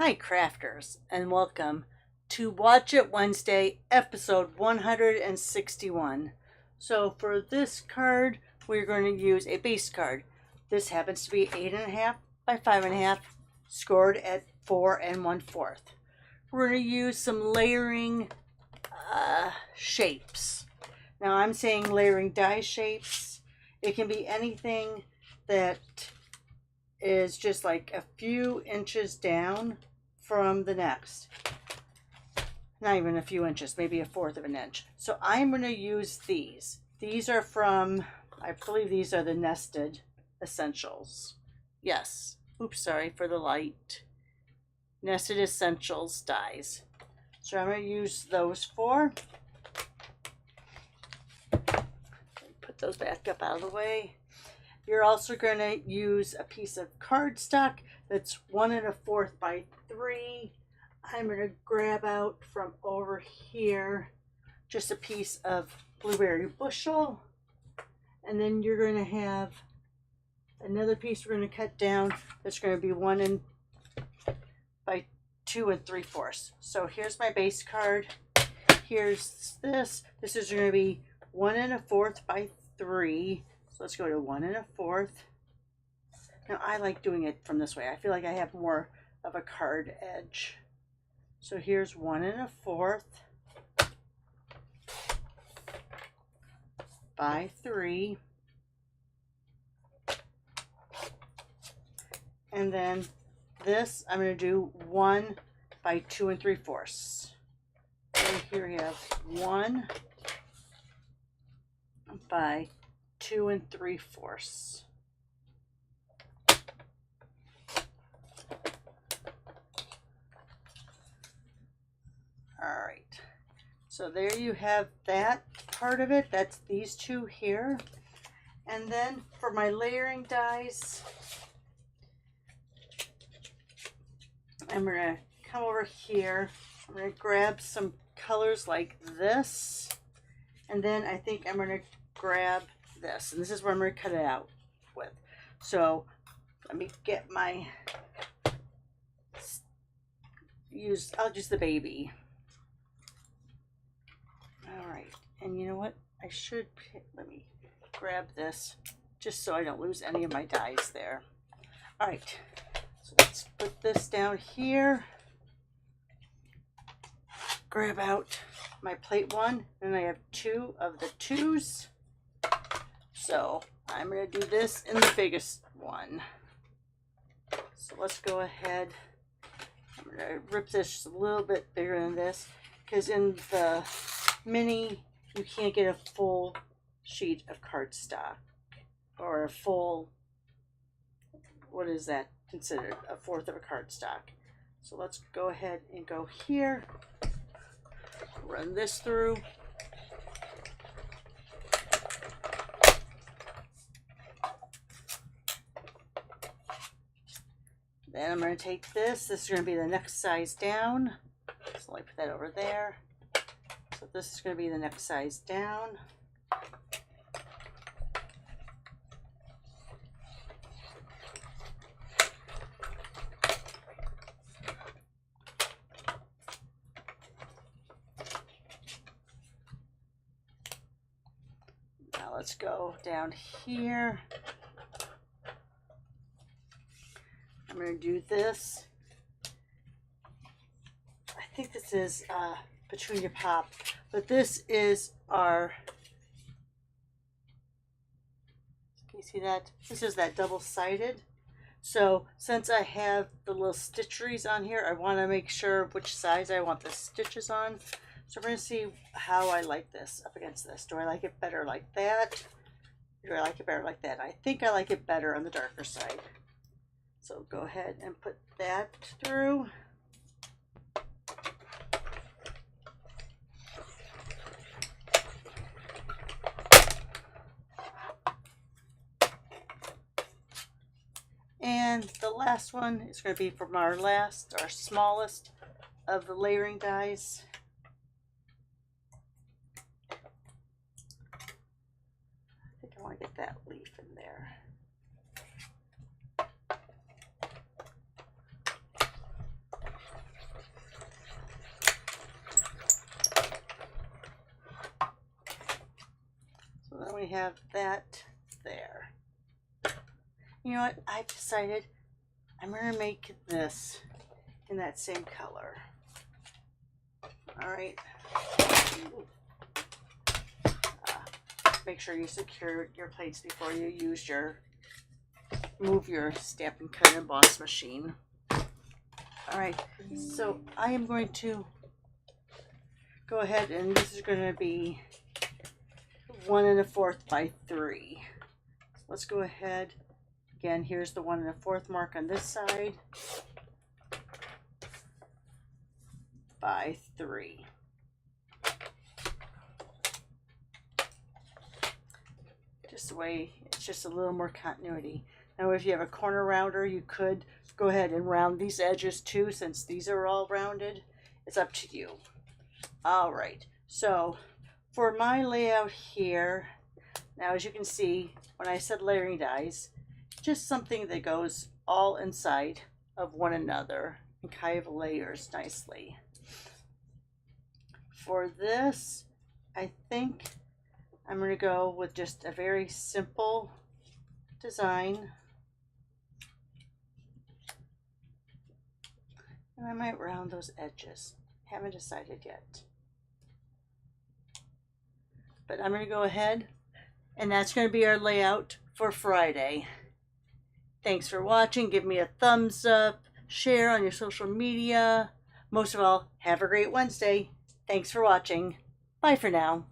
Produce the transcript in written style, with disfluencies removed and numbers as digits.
Hi, crafters, and welcome to Watch It Wednesday, episode 161. So, for this card, we're going to use a base card. This happens to be 8.5 by 5.5, scored at 4 1/4. We're going to use some layering shapes. Now, I'm saying layering die shapes. It can be anything that is just like a few inches down from the next. Not even a few inches, maybe 1/4 of an inch. So I'm going to use these. These are from, I believe these are the Nested Essentials. Yes. Oops, sorry for the light. Nested Essentials dies. So I'm going to use those four. Put those back up out of the way. You're also going to use a piece of cardstock that's 1 1/4 by 3. I'm going to grab out from over here just a piece of blueberry bushel. And then you're going to have another piece we're going to cut down that's going to be 1 by 2 3/4. So here's my base card. Here's this. This is going to be 1 1/4 by 3. So let's go to 1 1/4. Now I like doing it from this way. I feel like I have more of a card edge. So here's 1 1/4 by 3. And then this I'm going to do 1 by 2 3/4. And here we have 1 by 2 3/4. All right, so there you have that part of it. That's these two here. And then for my layering dies, I'm going to come over here. I'm going to grab some colors like this. And then I think I'm going to grab this. And this is where I'm going to cut it out with. So let me get my, I'll use the baby. All right. And you know what? I should, let me grab this just so I don't lose any of my dies there. All right. So let's put this down here. Grab out my plate 1, and I have 2 of the 2s. So I'm going to do this in the biggest one. So let's go ahead. I'm going to rip this a little bit bigger than this, because in the mini you can't get a full sheet of cardstock, or a full, what is that considered, 1/4 of a cardstock. So let's go ahead and go here, run this through. Then I'm going to take this. This is going to be the next size down. So I put that over there. So this is going to be the next size down. Now let's go down here. I'm going to do this. I think this is Petunia Pop, but this is our, can you see that? This is that double-sided. So since I have the little stitcheries on here, I want to make sure which size I want the stitches on. So we're going to see how I like this up against this. Do I like it better like that? Or do I like it better like that? I think I like it better on the darker side. So go ahead and put that through. And the last one is going to be from our smallest of the layering dies. I think I want to get that leaf in there. have that there. You know what? I've decided I'm going to make this in that same color. All right. Make sure you secure your plates before you move your Stampin' Cut and Emboss machine. All right. So I am going to go ahead, and this is going to be 1 1/4 by 3. Let's go ahead. Again, here's the 1 1/4 mark on this side by 3. Just the way, it's just a little more continuity. Now, if you have a corner rounder, you could go ahead and round these edges too, since these are all rounded. It's up to you. All right, so for my layout here, now as you can see, when I said layering dies, just something that goes all inside of one another and kind of layers nicely. For this, I think I'm going to go with just a very simple design. And I might round those edges. Haven't decided yet. But I'm going to go ahead, and that's going to be our layout for Friday. Thanks for watching. Give me a thumbs up, share on your social media. Most of all, have a great Wednesday. Thanks for watching. Bye for now.